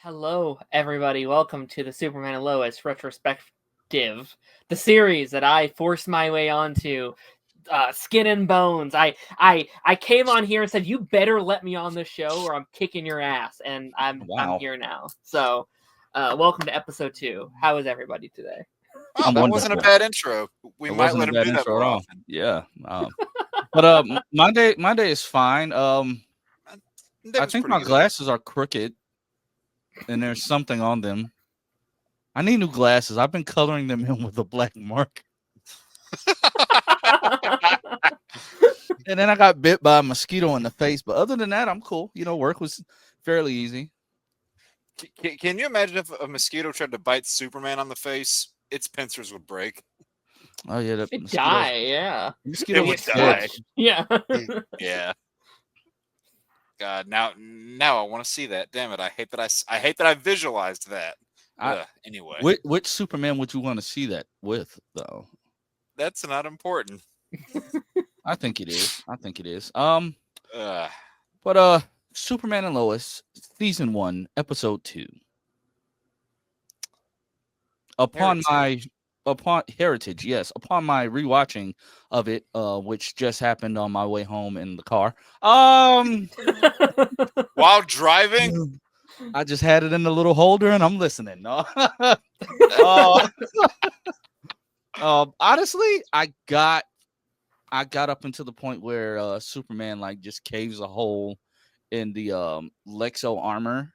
Hello, everybody. Welcome to the Superman and Lois Retrospective, the series that I forced my way onto, skin and bones. I came on here and said, "You better let me on this show, or I'm kicking your ass," and I'm Wow. here now. So, welcome to episode 2. How is everybody today? Wow, I'm that wasn't a wonderful. bad intro. We It might wasn't let a him bad do that intro more at all. often. Yeah. My day is fine. That I was think pretty my good. glasses are crooked, and there's something on them. I need new glasses. I've been coloring them in with a black mark, and then I got bit by a mosquito in the face. But other than that, I'm cool. Work was fairly easy. Can you imagine if a mosquito tried to bite Superman on the face? Its pincers would break. Oh yeah, the It mosquito. die, yeah. Mosquito It would was die. Yeah. Yeah. God, now I want to see that. Damn it! I hate that I hate that I visualized that. Anyway, Which Superman would you want to see that with, though? that's not important. I think it is. Uh, But Superman and Lois, season 1, episode 2. Upon Heritage. Heritage, yes, upon my rewatching of it, which just happened on my way home in the car. While driving, I just had it in the little holder and I'm listening. No. Honestly, I got up until the point where Superman just caves a hole in the Lexo armor,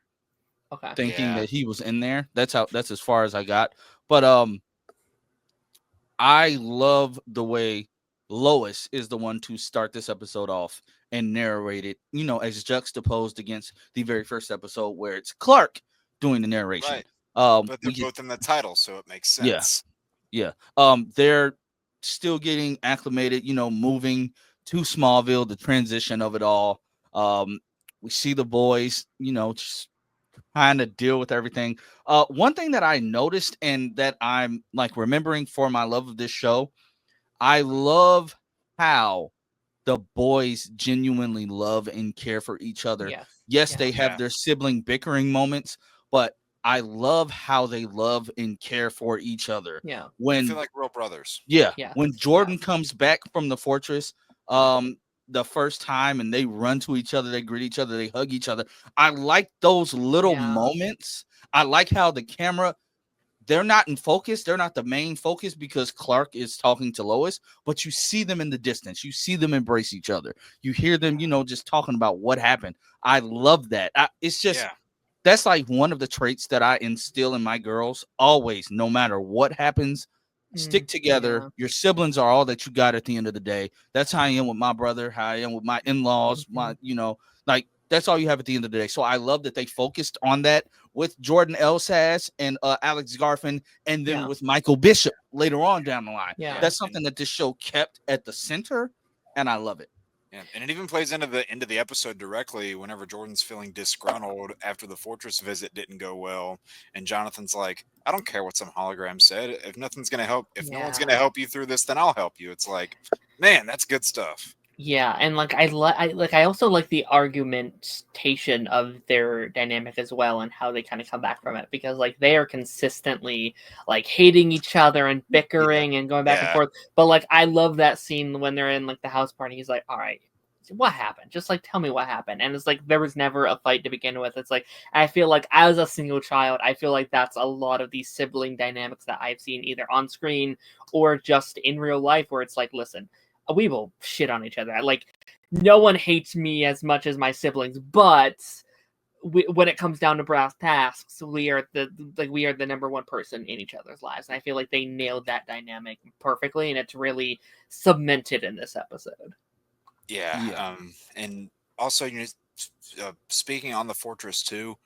Okay. thinking Yeah. that he was in there. That's as far as I got. But I love the way Lois is the one to start this episode off and narrate it, as juxtaposed against the very first episode where it's Clark doing the narration. Right. But they're we get- both in the title, so it makes Yeah. sense. Yeah. They're still getting acclimated, moving to Smallville, the transition of it all. We see the boys, just trying to deal with everything. One thing that I noticed and that I'm remembering for my love of this show, I love how the boys genuinely love and care for each other. Yes. Yes, Yeah. they have their sibling bickering moments, but I love how they love and care for each other. Yeah. They When feel like real brothers. yeah, Yes, when Jordan yes. comes back from the fortress, the first time, and they run to each other, they greet each other, they hug each other. I like those little Yeah. moments. I like how the camera, they're not in focus. They're not the main focus because Clark is talking to Lois, but you see them in the distance. You see them embrace each other. You hear them, just talking about what happened. I love that. It's just, Yeah. that's one of the traits that I instill in my girls always, no matter what happens. Stick together. Yeah. Your siblings are all that you got at the end of the day. That's how I am with my brother, how I am with my in-laws, that's all you have at the end of the day. So I love that they focused on that with Jordan Elsass and Alex Garfin, and then with Michael Bishop later on down the line. Yeah. That's something that this show kept at the center, and I love it. Yeah, and it even plays into the end of the episode directly whenever Jordan's feeling disgruntled after the fortress visit didn't go well, and Jonathan's like, "I don't care what some hologram said. If nothing's gonna help, if no one's gonna help you through this, then I'll help you." It's like, man, that's good stuff. Yeah, and I also like the argumentation of their dynamic as well, and how they kind of come back from it, because they are consistently hating each other and bickering and going back and forth. But I love that scene when they're in the house party. He's like, "All right, what happened? Just tell me what happened." And it's there was never a fight to begin with. It's I feel as a single child, I feel that's a lot of these sibling dynamics that I've seen either on screen or just in real life, where it's listen, we will shit on each other. No one hates me as much as my siblings, but when it comes down to brass tacks, we are the number one person in each other's lives. And I feel they nailed that dynamic perfectly, and it's really cemented in this episode. Yeah. And also, speaking on the fortress too,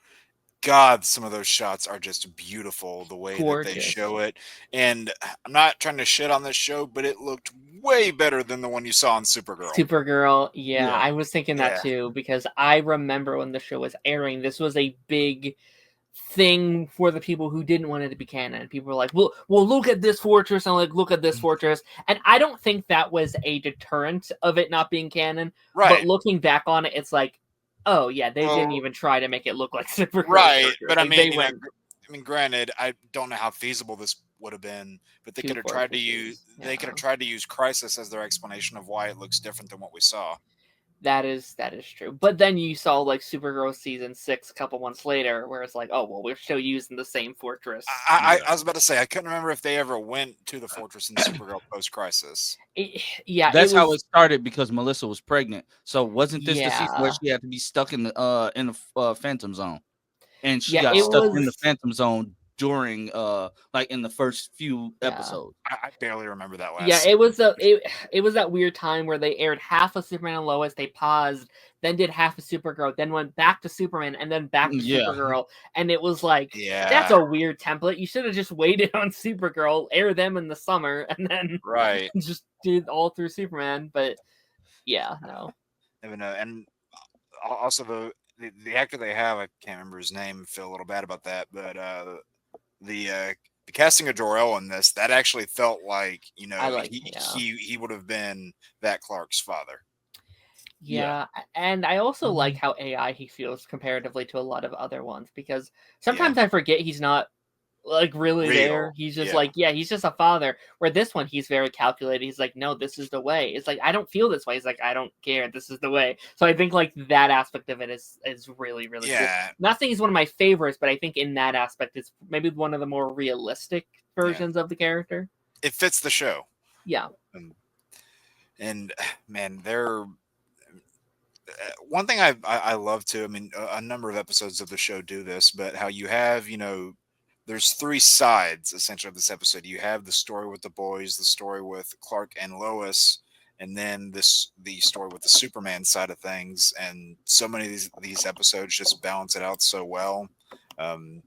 God, some of those shots are just beautiful, the way that they show it. And I'm not trying to shit on this show, but it looked way better than the one you saw on Supergirl, yeah. I was thinking that too, because I remember when the show was airing, this was a big thing for the people who didn't want it to be canon. People were like, well, look at this fortress, and look at this fortress. And I don't think that was a deterrent of it not being canon. Right. But looking back on it, it's Oh yeah, they didn't even try to make it look like Supergirl. Right, but I like, mean, I mean, granted, I don't know how feasible this would have been, but they could have tried to use Crisis as their explanation of why it looks different than what we saw. That is true. But then you saw like Supergirl season 6 a couple months later, where it's like, oh well, we're still using the same fortress. I was about to say I couldn't remember if they ever went to the fortress in Supergirl post Crisis. That's how it started because Melissa was pregnant. So wasn't this the season where she had to be stuck in the Phantom Zone, and she got stuck in the Phantom Zone during like in the first few episodes. I barely remember that last. Yeah, it was that weird time where they aired half of Superman and Lois, they paused, then did half of Supergirl, then went back to Superman, and then back to Supergirl, and it was like, that's a weird template. You should have just waited on Supergirl, air them in the summer, and then just did all through Superman. But yeah, no. And also the actor they have, I can't remember his name. Feel a little bad about that, but the casting of Jor-El in this, that actually felt like, you know, he would have been that Clark's father. Yeah, and I also like how AI he feels comparatively to a lot of other ones, because sometimes I forget he's not like really there. He's just like, he's just a father. Where this one, he's very calculated. He's like, no, this is the way. It's like, I don't feel this way. He's like, I don't care. This is the way. So I think like that aspect of it is really, really cool. Not saying he's one of my favorites, but I think in that aspect, it's maybe one of the more realistic versions of the character. It fits the show. Yeah. And man, they're one thing I love too. I mean, a number of episodes of the show do this, but how you have, you know, there's three sides essentially of this episode. You have the story with the boys, the story with Clark and Lois, and then the story with the Superman side of things. And so many of these episodes just balance it out so well. And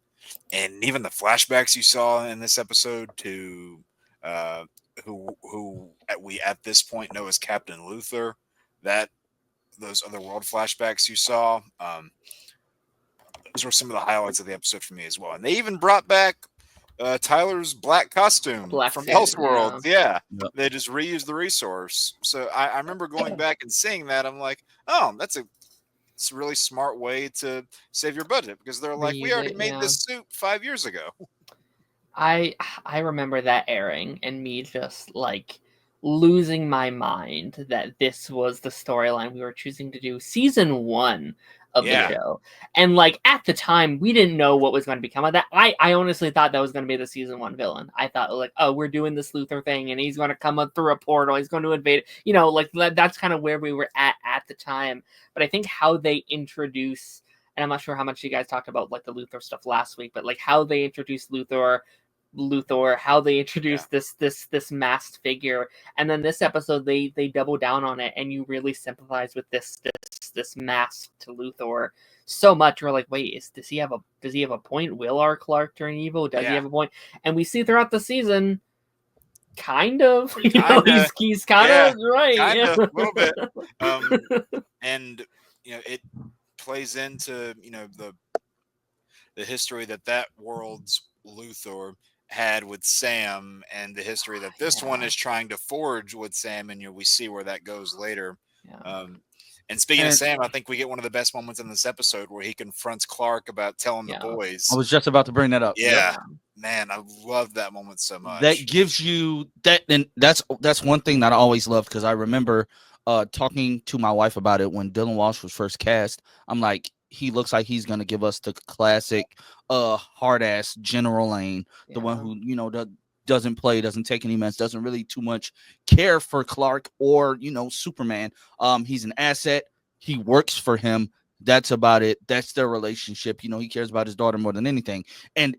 even the flashbacks you saw in this episode to who we at this point know as Captain Luthor, those other world flashbacks you saw, those were some of the highlights of the episode for me as well. And they even brought back Tyler's black costume from Elseworlds. They just reused the resource. So I remember going back and seeing that. I'm like, oh, it's a really smart way to save your budget, because they're like, we already made this suit 5 years ago. I remember that airing and me just like losing my mind that this was the storyline we were choosing to do season 1 of the show. And like at the time, we didn't know what was going to become of that. I honestly thought that was going to be the season 1 villain. I thought like, oh, we're doing this Luthor thing and he's going to come up through a portal. He's going to invade, you know, like that's kind of where we were at the time. But I think how they introduce, and I'm not sure how much you guys talked about like the Luthor stuff last week, but like how they introduced Luthor, how they introduced this masked figure, and then this episode they double down on it, and you really sympathize with this masked Luthor so much. You're like, wait, does he have a point? Will our Clark turn evil? Does he have a point? And we see throughout the season, kind of, you know, he's kind of right, a little bit, and you know, it plays into, you know, the history that world's Luthor had with Sam, and the history that this one is trying to forge with Sam, and you know, we see where that goes later. And speaking of Sam, I think we get one of the best moments in this episode where he confronts Clark about telling the boys. I was just about to bring that up. Man, I love that moment so much. That gives you that, and that's one thing that I always loved, because I remember talking to my wife about it when Dylan Walsh was first cast. I'm like, he looks like he's going to give us the classic hard ass General Lane, the one who, you know, doesn't take any mess, doesn't really too much care for Clark or, you know, Superman. He's an asset. He works for him. That's about it. That's their relationship. You know, he cares about his daughter more than anything. And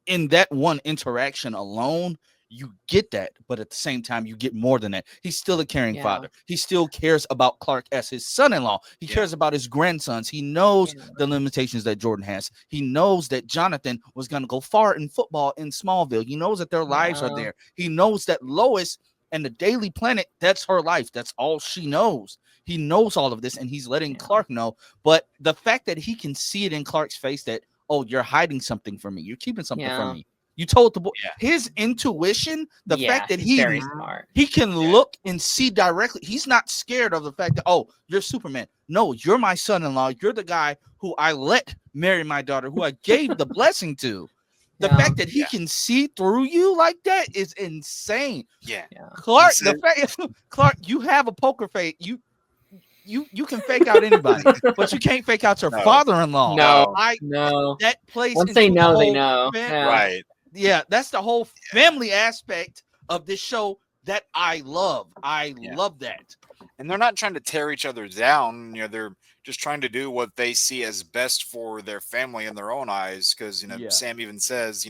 in that one interaction alone, you get that, but at the same time, you get more than that. He's still a caring father. He still cares about Clark as his son-in-law. He cares about his grandsons. He knows the limitations that Jordan has. He knows that Jonathan was going to go far in football in Smallville. He knows that their lives are there. He knows that Lois and the Daily Planet, that's her life. That's all she knows. He knows all of this, and he's letting Clark know. But the fact that he can see it in Clark's face that, oh, you're hiding something from me. You're keeping something from me. You told the boy Yeah. his intuition, the fact that he's very smart. He can look and see directly. He's not scared of the fact that, oh, you're Superman. No, you're my son-in-law. You're the guy who I let marry my daughter, who I gave the blessing to. The fact that he can see through you like that is insane. Yeah. Clark, Clark, you have a poker face. You can fake out anybody, but you can't fake out your father-in-law. No. That plays once into they know, the they whole know. Right. Yeah, that's the whole family aspect of this show that I love. I love that. And they're not trying to tear each other down. They're just trying to do what they see as best for their family in their own eyes. Because, Sam even says,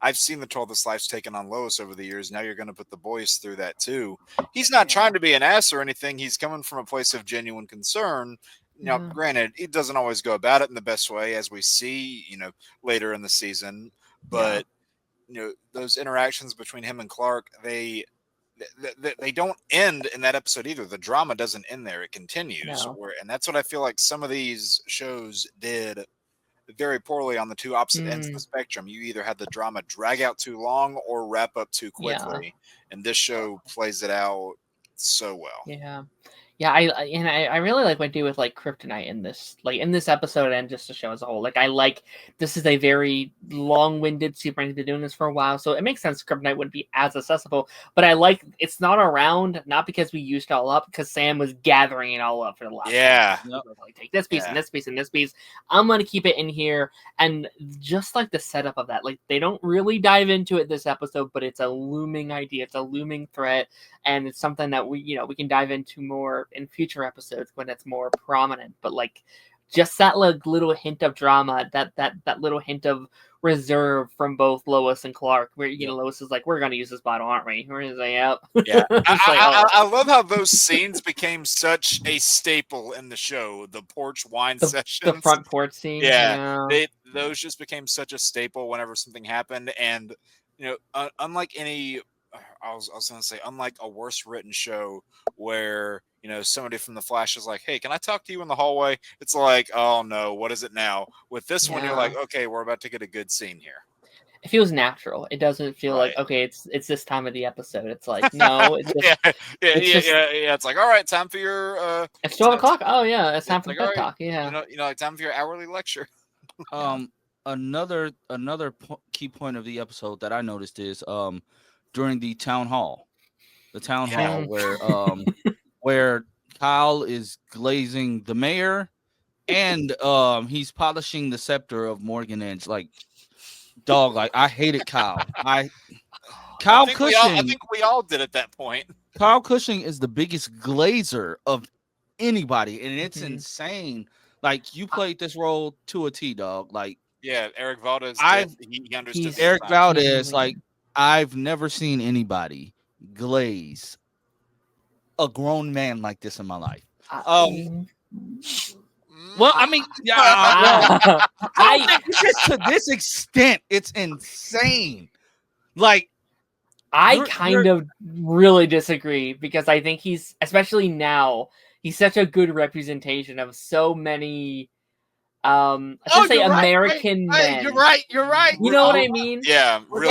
I've seen the toll this life's taken on Lois over the years. Now you're going to put the boys through that too. He's not trying to be an ass or anything. He's coming from a place of genuine concern. Now, granted, he doesn't always go about it in the best way, as we see, later in the season. But, those interactions between him and Clark, they don't end in that episode either. The drama doesn't end there. It continues. And that's what I feel like some of these shows did very poorly on the two opposite ends of the spectrum. You either had the drama drag out too long or wrap up too quickly. And this show plays it out so well. Yeah, I really like what they do with like Kryptonite in this episode and just the show as a whole. This is a very long-winded Superman. Been doing this for a while, so it makes sense Kryptonite wouldn't be as accessible. But I like it's not around, not because we used it all up, because Sam was gathering it all up for the last. Like take this piece and this piece and this piece. I'm gonna keep it in here, and just like the setup of that, like they don't really dive into it this episode, but it's a looming idea, it's a looming threat, and it's something that we can dive into more in future episodes when it's more prominent. But like just that little hint of drama, that little hint of reserve from both Lois and Clark, where Lois is like, we're gonna use this bottle, aren't we? We're gonna say, yep. I love how those scenes became such a staple in the show. The porch wine sessions, the front porch scene, those just became such a staple whenever something happened. And unlike any, I was gonna say, unlike a worse written show where somebody from the Flash is like, hey, can I talk to you in the hallway? It's like, oh no, what is it now? With this one, you're like, okay, we're about to get a good scene here. It feels natural. It doesn't feel like, okay, it's this time of the episode. It's like, no, it's just, it's like, all right, time for your it's 12 o'clock. Oh yeah, it's time for the talk. Yeah, like time for your hourly lecture. Another key point of the episode that I noticed is during the town hall, where Kyle is glazing the mayor, and he's polishing the scepter of Morgan Edge. Like, dog, like I hated Kyle. Kyle Cushing. I think we all did at that point. Kyle Cushing is the biggest glazer of anybody, and it's insane. Like, you played this role to a T, dog. Like, Eric Valdez. He understood. Eric Valdez. Like, I've never seen anybody glaze a grown man like this in my life. Well, I mean, to this extent, it's insane. Like, I kind of really disagree, because I think he's, especially now, he's such a good representation of so many American men. You're right. You know what I mean? Yeah, were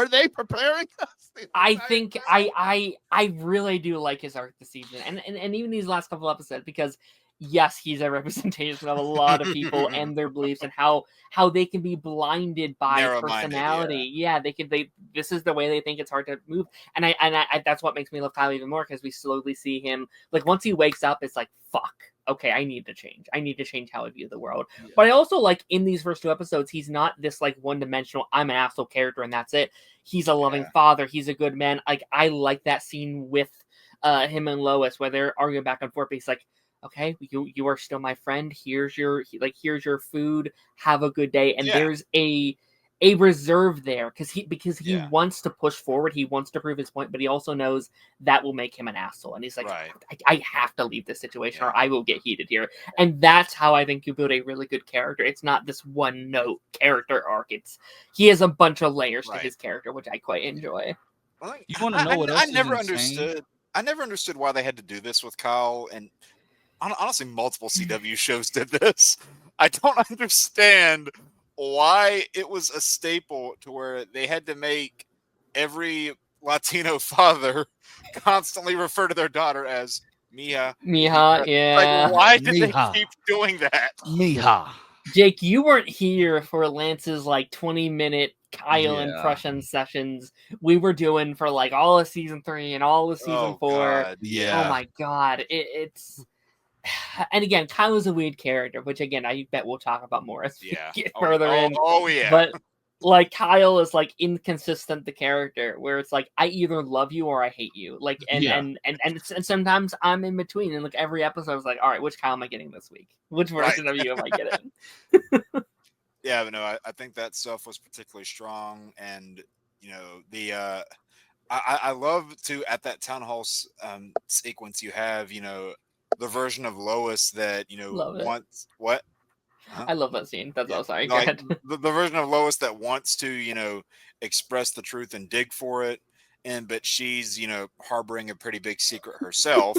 they preparing us? I think I really do like his arc this season, and even these last couple episodes, because yes, he's a representation of a lot of people and their beliefs, and how they can be blinded by personality. This is the way they think. It's hard to move, and I that's what makes me love Kyle even more, because we slowly see him, like, once he wakes up, it's like, fuck, okay, I need to change how I view the world. But I also like, in these first two episodes, he's not this like one-dimensional, I'm an asshole character and that's it. He's a loving father, he's a good man. Like, I like that scene with him and Lois, where they're arguing back and forth, but he's like, okay, you are still my friend, here's your food, have a good day. And there's a reserve there, because he wants to push forward, he wants to prove his point, but he also knows that will make him an asshole, and he's like, I have to leave this situation or I will get heated here. And that's how I think you build a really good character. It's not this one note character arc, he has a bunch of layers to his character, which I quite enjoy. You want to know what else I never understood why they had to do this with Kyle, and honestly multiple CW shows did this. I don't understand why it was a staple to where they had to make every Latino father constantly refer to their daughter as Mija. Mija, Like, yeah. why did they Mija. keep doing that? Mija. Jake, you weren't here for Lance's like 20-minute Kyle Yeah. impression sessions we were doing for like all of season 3 and all of season 4. God, Yeah. Oh my god, it's and again, Kyle is a weird character, which again I bet we'll talk about more as we get further in. Oh yeah. But like Kyle is like inconsistent, the character where it's like I either love you or I hate you. Like and sometimes I'm in between, and like every episode I was like, all right, which Kyle am I getting this week? Which version of you am I getting? Yeah, but no, I think that stuff was particularly strong, and you know the I love to at that town hall sequence you have the version of Lois that Love it. wants what. I love that scene. That's all. Sorry, go Like ahead. the version of Lois that wants to express the truth and dig for it, but she's harboring a pretty big secret herself.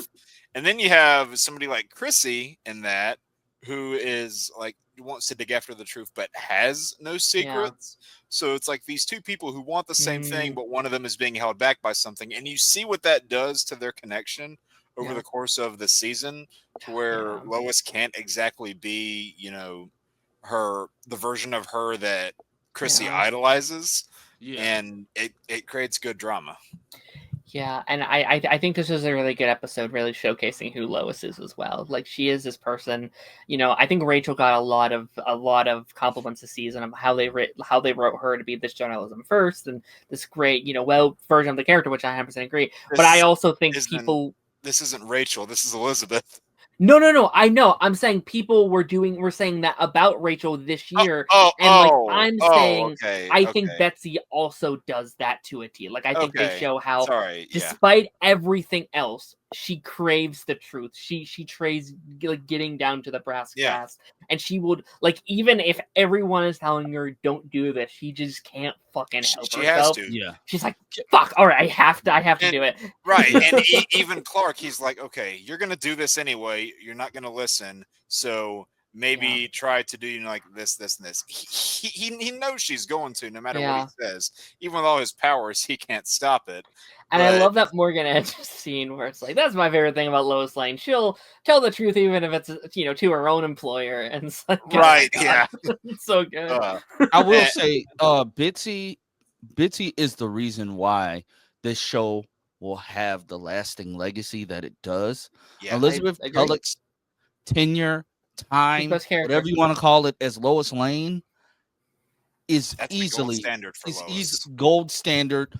And then you have somebody like Chrissy in that who is like wants to dig after the truth but has no secrets. So it's like these two people who want the same thing, but one of them is being held back by something, and you see what that does to their connection over the course of the season, to where Lois can't exactly be the version of her that Chrissy idolizes, and it creates good drama. Yeah, and I think this is a really good episode, really showcasing who Lois is as well. Like she is this person, I think Rachel got a lot of compliments this season of how they wrote her to be this journalism first and this great, version of the character, which I 100% agree. But I also think this isn't Rachel, this is Elizabeth. No. I know. I'm saying people were saying that about Rachel this year. I'm saying I think Betsy also does that to a T. Like I think they show how despite everything else, she craves the truth. She trays like getting down to the brass tacks. And she would like even if everyone is telling her don't do this, she just can't fucking help herself. Has to. Yeah. She's like, fuck, all right, I have to do it. Right. And even Clark, he's like, okay, you're gonna do this anyway, you're not gonna listen, so maybe try to do like this and this. He knows she's going to, no matter what he says. Even with all his powers, he can't stop it. And I love that Morgan Edge scene where it's like, that's my favorite thing about Lois Lane. She'll tell the truth even if it's to her own employer. And it's like, right, it's so good. I will say, Bitsy is the reason why this show will have the lasting legacy that it does. Yeah, Elizabeth Tulloch's tenure, time, whatever you want to call it, as Lois Lane is easily gold standard.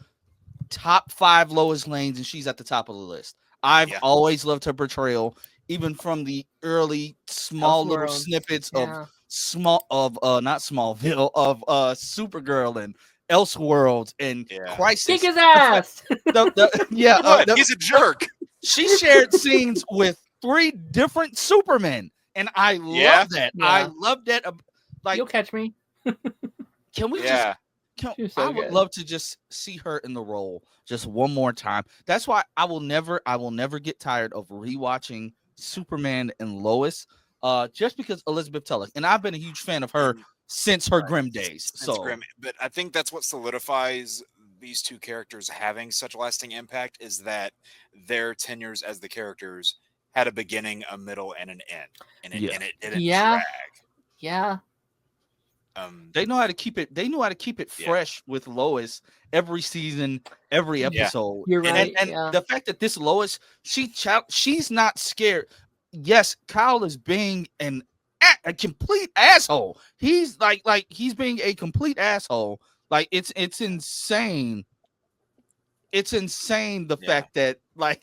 Top 5 Lois Lanes, and she's at the top of the list. I've always loved her portrayal, even from the early small little snippets of not Smallville, of Supergirl and Elseworlds and Crisis. Kick his ass. He's a jerk. She shared scenes with 3 different Supermen, and I love that. Yeah. I love that. Like, you'll catch me. Can we I would love to just see her in the role just one more time. That's why I will never get tired of rewatching Superman and Lois, just because Elizabeth Tulloch, and I've been a huge fan of her since her Grimm days. Grimm. But I think that's what solidifies these two characters having such lasting impact, is that their tenures as the characters had a beginning, a middle, and an end, and it didn't drag. Yeah. They know how to keep it. They know how to keep it fresh with Lois every season, every episode. You're right. And the fact that this Lois, she's not scared. Yes, Kyle is being a complete asshole. He's like he's being a complete asshole. Like it's insane. It's insane the fact that like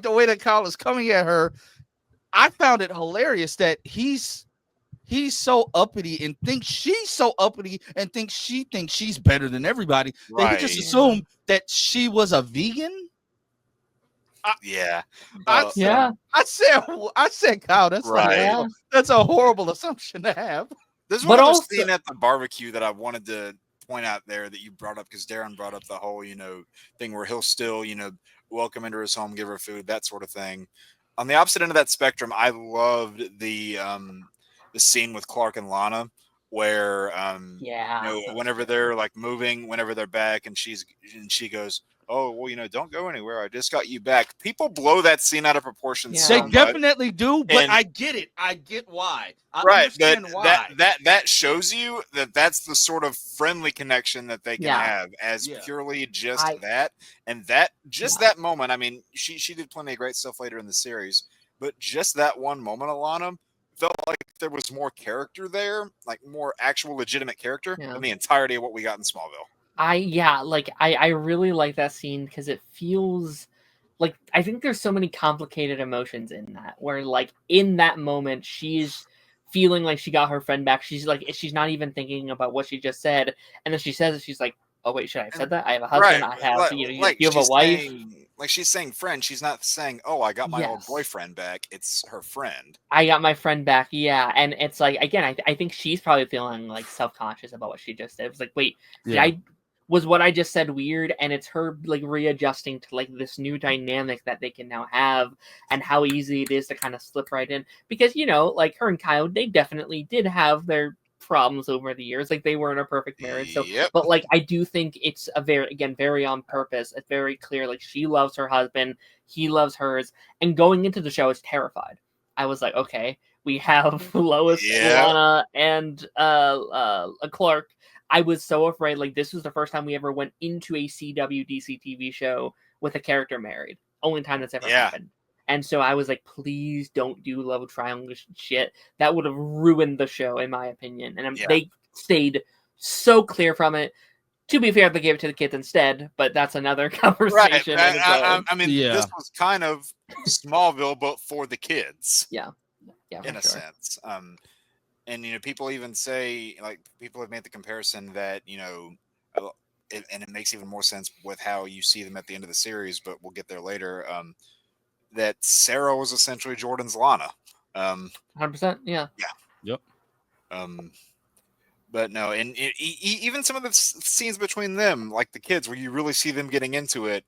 the way that Kyle is coming at her. I found it hilarious that he's so uppity and thinks she's so uppity and thinks she's better than everybody. That he just assumed that she was a vegan. I said, Kyle, that's a horrible assumption to have. There's one other scene at the barbecue that I wanted to point out there that you brought up, because Darren brought up the whole, thing where he'll still, welcome into his home, give her food, that sort of thing. On the opposite end of that spectrum, I loved the scene with Clark and Lana, where Yeah, whenever they're like moving, whenever they're back, and she goes, "Oh, well, don't go anywhere. I just got you back." People blow that scene out of proportion Yeah. They so much. definitely do, but And I get it. I get why. I right, but understand why. that shows you that that's the sort of friendly connection that they can Yeah. have as Yeah. purely just I- that, and that just Yeah. that moment. I mean, she did plenty of great stuff later in the series, but just that one moment, Alana, felt like there was more character there, like more actual legitimate character Yeah. than the entirety of what we got in Smallville. I really like that scene because it feels like, I think there's so many complicated emotions in that, where like in that moment she's feeling like she got her friend back. She's like, she's not even thinking about what she just said, and then she says it. She's like, oh wait, should I have said that? I have a husband. Right, I have like, you have a wife. she's saying friend. She's not saying, "Oh, I got my old Yes. boyfriend back." It's her friend. I got my friend back. Yeah, and it's like, again, I think she's probably feeling like self-conscious about what she just said. It was like, wait, Yeah. was what I just said weird? And it's her like readjusting to like this new dynamic that they can now have, and how easy it is to kind of slip right in. Because like her and Kyle, they definitely did have their problems over the years. Like, they weren't a perfect marriage. So, Yep. but like, I do think it's very on purpose. It's very clear. Like, she loves her husband, he loves hers, and going into the show, I was terrified. I was like, okay, we have Lois, Yeah. Lana, and Clark. I was so afraid. Like, this was the first time we ever went into a CW DC TV show with a character married. Only time that's ever happened. And so I was like, please don't do love triangle shit. That would have ruined the show, in my opinion. And they stayed so clear from it. To be fair, they gave it to the kids instead, but that's another conversation. Right. I mean, Yeah. this was kind of Smallville, but for the kids. Yeah, in a sense. And people even say, like, people have made the comparison that and it makes even more sense with how you see them at the end of the series, but we'll get there later. That Sarah was essentially Jordan's Lana. 100%. Yeah. Yep. But no, and even some of the scenes between them, like the kids, where you really see them getting into it,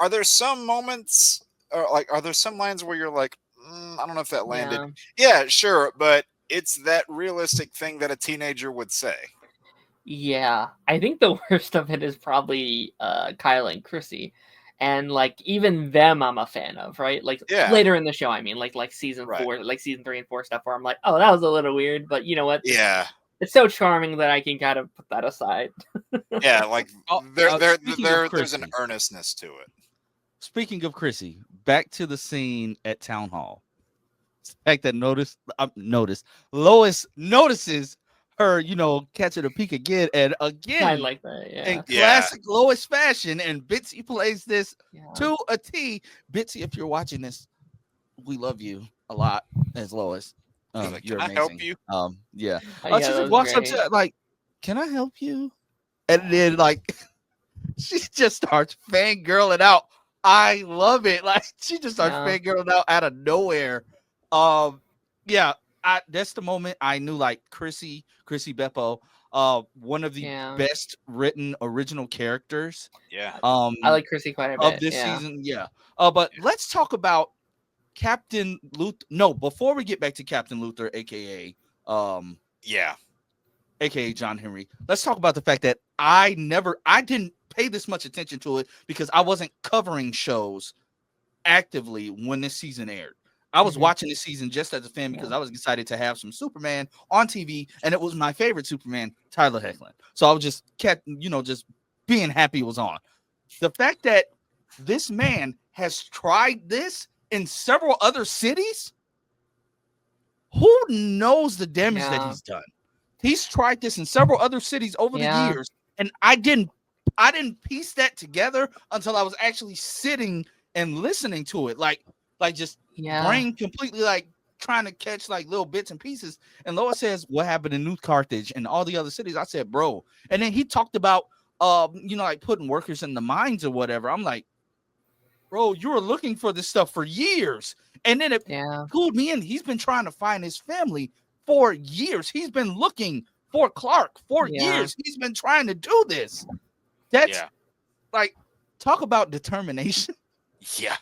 are there some moments, or like, are there some lines where you're like, I don't know if that landed? Yeah, sure, but it's that realistic thing that a teenager would say. Yeah, I think the worst of it is probably Kyle and Chrissy. And like, even them I'm a fan of, right? Like, later in the show, I mean, like season 4, like season 3 and 4 stuff, where I'm like, oh, that was a little weird, but you know what? Yeah, it's so charming that I can kind of put that aside. Yeah, like there's an earnestness to it. Speaking of Chrissy, back to the scene at Town Hall. The fact that Lois notices her, catching a peek again and again. I like that, yeah. In classic Lois fashion, and Bitsy plays this to a T. Bitsy, if you're watching this, we love you a lot as Lois. Like, you're can amazing. I help you? Yeah. Yeah, she just walks up to like, can I help you? And then like she just starts fangirling out. I love it. Like, she just starts fangirling out of nowhere. That's the moment I knew, like, Chrissy Beppo, one of the best written original characters. Yeah. I like Chrissy quite a bit of this season. Yeah. But let's talk about Captain Luther. No, before we get back to Captain Luther, aka aka John Henry, let's talk about the fact that I didn't pay this much attention to it because I wasn't covering shows actively when this season aired. I was watching this season just as a fan because I was excited to have some Superman on TV, and it was my favorite Superman, Tyler Hoechlin. So I was just just being happy it was on. The fact that this man has tried this in several other cities, who knows the damage that he's done? He's tried this in several other cities over the years, and I didn't piece that together until I was actually sitting and listening to it, like just brain completely like trying to catch like little bits and pieces. And Lois says, what happened in New Carthage and all the other cities? I said, bro. And then he talked about like putting workers in the mines or whatever. I'm like, bro, you were looking for this stuff for years. And then it pulled me in. He's been trying to find his family for years. He's been looking for Clark for years. He's been trying to do this. That's like, talk about determination. Yeah.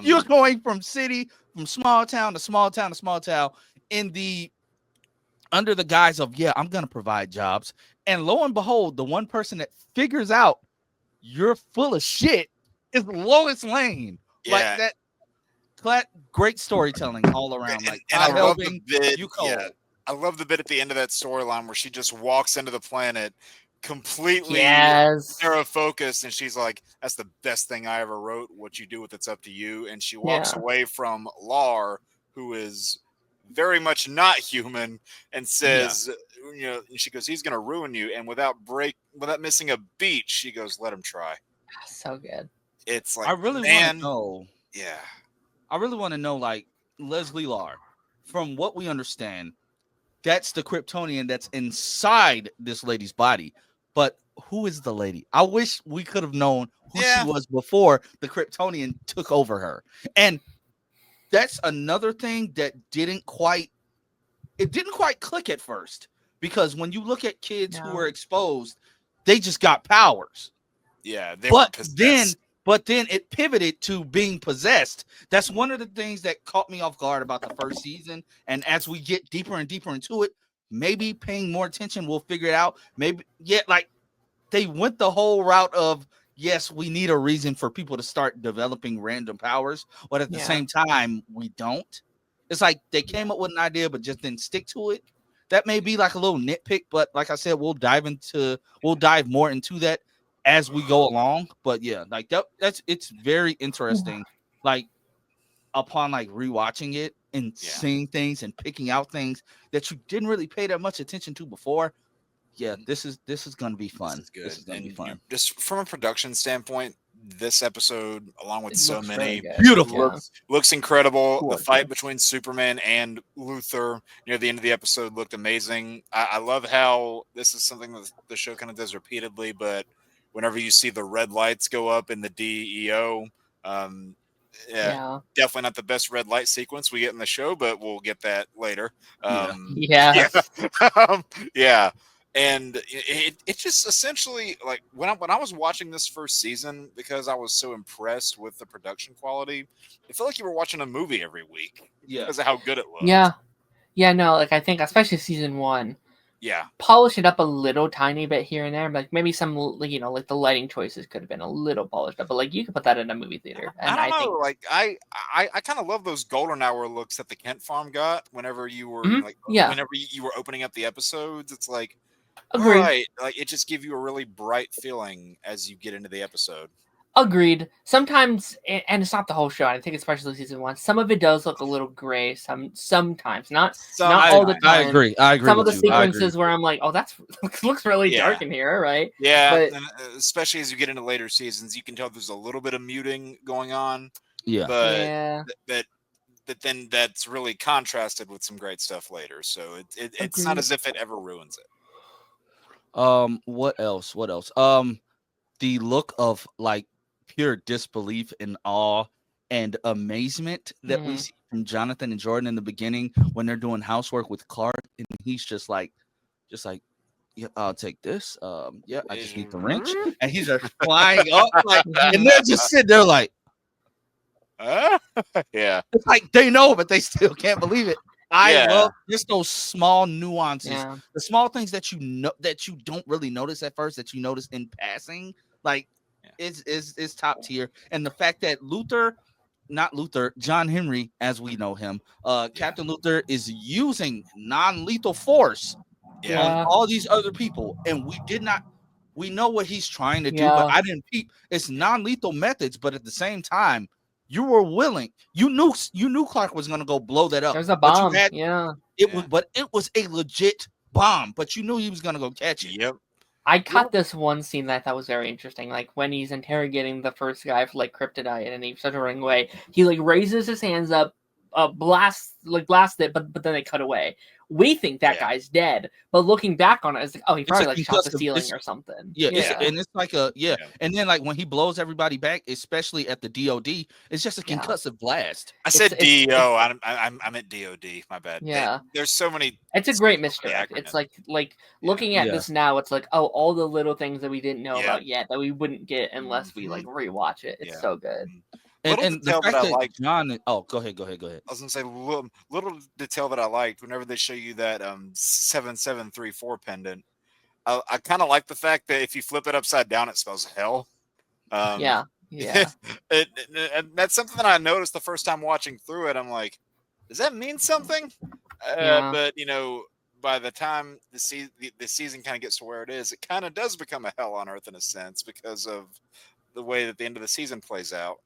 You're going from small town to small town to small town in the under the guise of, yeah, I'm going to provide jobs. And lo and behold, the one person that figures out you're full of shit is Lois Lane. Like Yeah. that, great storytelling all around. Like And I love the helping bit. you Yeah. cold. I love the bit at the end of that storyline where she just walks into the planet completely Yes. narrow focused, and she's like, "That's the best thing I ever wrote. What you do with it's up to you." And she walks Yeah. away from Lar, who is very much not human, and says, and she goes, "He's going to ruin you." And without missing a beat, she goes, "Let him try." So good. It's like, I really want to man, know. yeah. I really want to know, like, Leslie Lar, from what we understand, that's the Kryptonian that's inside this lady's body. But who is the lady? I wish we could have known who she was before the Kryptonian took over her. And that's another thing that didn't quite click at first. Because when you look at kids who were exposed, they just got powers. Yeah, they were possessed. But then it pivoted to being possessed. That's one of the things that caught me off guard about the first season. And as we get deeper and deeper into it, maybe paying more attention, we'll figure it out. Maybe, like they went the whole route of, yes, we need a reason for people to start developing random powers. But at the same time, we don't. It's like they came up with an idea, but just didn't stick to it. That may be like a little nitpick, but like I said, we'll dive more into that as we go along. But yeah, like it's very interesting. Like upon like rewatching it and seeing things and picking out things that you didn't really pay that much attention to before. Yeah, this is gonna be fun. This is good. Gonna be fun. Just from a production standpoint, this episode, along with so many, really beautiful, looks incredible. Gorgeous. The fight between Superman and Luthor near the end of the episode looked amazing. I love how this is something that the show kind of does repeatedly, but whenever you see the red lights go up in the DEO, definitely not the best red light sequence we get in the show, but we'll get that later. Yeah. And it just essentially, like when I was watching this first season, because I was so impressed with the production quality, it felt like you were watching a movie every week because of how good it looked. Yeah, no, like I think especially season 1. Yeah. Polish it up a little tiny bit here and there. Like maybe some, like the lighting choices could have been a little polished up, but like you could put that in a movie theater. And I don't know, like I kind of love those golden hour looks that the Kent farm got whenever you were whenever you were opening up the episodes. It's like, agreed. Right, like it just gives you a really bright feeling as you get into the episode. Agreed. Sometimes, and it's not the whole show. I think especially season 1. Some of it does look a little gray. Sometimes, not all the time. I agree. Some of the sequences where I'm like, oh, that's looks really dark in here, right? Yeah, but, and especially as you get into later seasons, you can tell there's a little bit of muting going on. Yeah, but then that's really contrasted with some great stuff later. So it's not as if it ever ruins it. What else? The look of like pure disbelief and awe and amazement that we see from Jonathan and Jordan in the beginning when they're doing housework with Clark, and he's just like, yeah, I'll take this. Yeah, I just need the wrench, and he's just flying up, like, and they're just sitting there like, yeah, it's like they know, but they still can't believe it. I love just those small nuances, the small things that you know that you don't really notice at first, that you notice in passing. Like is top tier, and the fact that John Henry, as we know him, Captain Luthor is using non-lethal force on all these other people, and we know what he's trying to do, but I didn't peep. It's non-lethal methods, but at the same time, you were willing. You knew Clark was gonna go blow that up. There's a bomb. But it was a legit bomb. But you knew he was gonna go catch it. Yep. I caught this one scene that I thought was very interesting. Like when he's interrogating the first guy for like kryptonite, and he's such a ring away. He like raises his hands up, blast it, but then they cut away. We think that guy's dead, but looking back on it, it's like, oh, he probably like shot the ceiling or something. And it's like and then like when he blows everybody back, especially at the DOD, it's just a concussive blast. I said DO. I meant DOD. My bad. Yeah, there's so many. It's a great misdirect. It's like looking at this now, it's like, oh, all the little things that we didn't know about yet that we wouldn't get unless we like rewatch it. It's so good. And the detail that fact I that liked. John, go ahead. I was gonna say little detail that I liked whenever they show you that 7734 pendant. I kind of like the fact that if you flip it upside down, it spells hell. Um, Yeah. and that's something that I noticed the first time watching through it. I'm like, does that mean something? Yeah. But by the time the season kind of gets to where it is, it kind of does become a hell on earth in a sense because of the way that the end of the season plays out.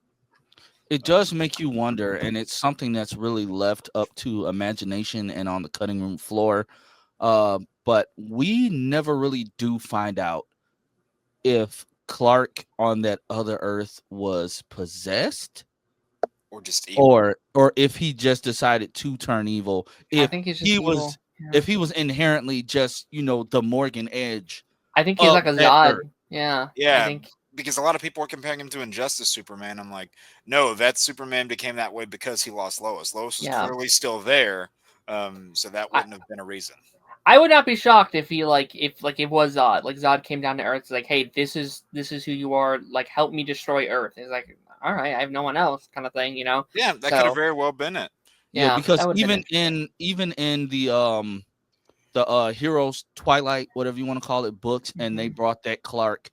It does make you wonder, and it's something that's really left up to imagination and on the cutting room floor. But we never really do find out if Clark on that other Earth was possessed, or just evil, or if he just decided to turn evil. I think he's just evil. If he was inherently just the Morgan Edge. I think he's like a Zod. Yeah. Yeah. I think because a lot of people are comparing him to Injustice Superman. I'm like, no, that Superman became that way because he lost Lois. Lois was clearly still there, so that wouldn't have been a reason. I would not be shocked if he if it was Zod. Like Zod came down to Earth, it's like, hey, this is who you are. Like, help me destroy Earth. He's like, all right, I have no one else, kind of thing, Yeah, that could have very well been it. Yeah, because even in the Heroes Twilight, whatever you want to call it, books, and they brought that Clark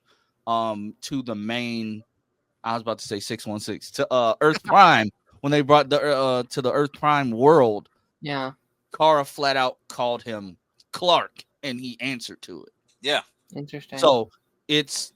to the main, I was about to say 616 to Earth Prime when they brought the to the Earth Prime world. Yeah. Kara flat out called him Clark and he answered to it. Yeah. Interesting. So it's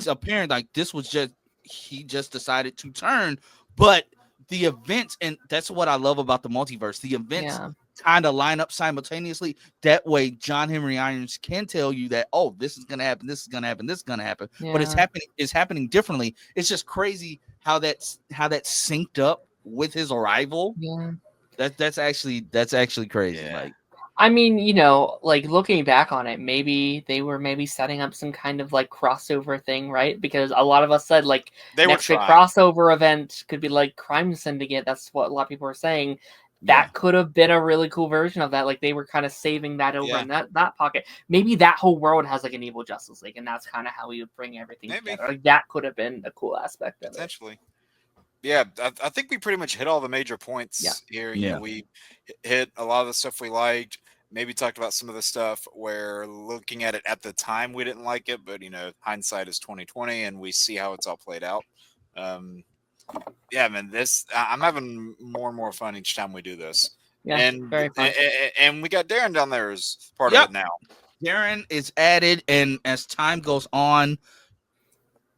apparent like this was he just decided to turn, but the events, and that's what I love about the multiverse, the events kind of line up simultaneously. That way John Henry Irons can tell you that, oh, this is gonna happen, this is gonna happen, this is gonna happen. But it's happening differently. It's just crazy how that's synced up with his arrival. Yeah. That's actually crazy. Yeah. Like, I mean, like looking back on it, maybe they were setting up some kind of like crossover thing, right? Because a lot of us said like next big crossover event could be like Crime Syndicate. That's what a lot of people are saying. That could have been a really cool version of that. Like they were kind of saving that over in that pocket. Maybe that whole world has like an evil Justice League, and that's kind of how we would bring everything together. Like that could have been a cool aspect of it. Yeah, I think we pretty much hit all the major points here. You know, we hit a lot of the stuff we liked. Maybe talked about some of the stuff where looking at it at the time we didn't like it, but hindsight is 2020, and we see how it's all played out. Yeah, man, I'm having more and more fun each time we do this. Yeah, and very fun. And we got Darren down there as part of it now. Darren is added, and as time goes on,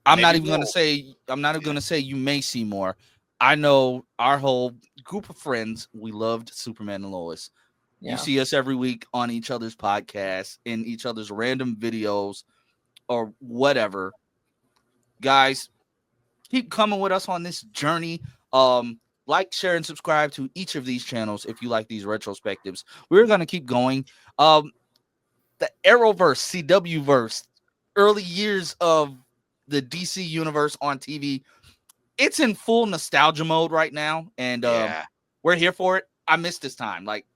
I'm not even going to say you may see more. I know our whole group of friends, we loved Superman and Lois. You see us every week on each other's podcasts, in each other's random videos or whatever. Guys, keep coming with us on this journey. Like, share, and subscribe to each of these channels if you like these retrospectives. We're going to keep going. The Arrowverse, CW-verse, early years of the DC universe on TV, it's in full nostalgia mode right now, and we're here for it. I miss this time. Like,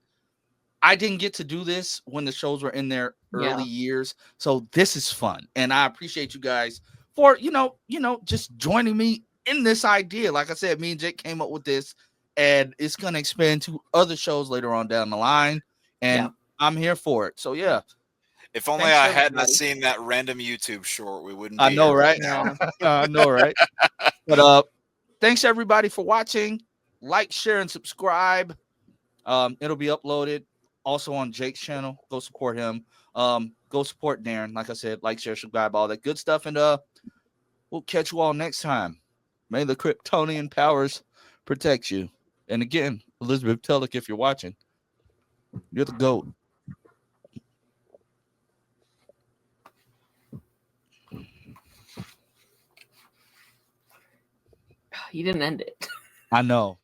I didn't get to do this when the shows were in their early years, so this is fun, and I appreciate you guys for just joining me in this idea. Like I said, me and Jake came up with this, and it's gonna expand to other shows later on down the line, and I'm here for it. So yeah. If only I hadn't seen that random YouTube short, we wouldn't be I know, here right? Now. I know, right? But thanks everybody for watching. Like, share, and subscribe. It'll be uploaded also on Jake's channel. Go support him. Go support Darren. Like I said, like, share, subscribe, all that good stuff. And we'll catch you all next time. May the Kryptonian powers protect you. And again, Elizabeth Tellick, if you're watching, you're the GOAT. You didn't end it. I know.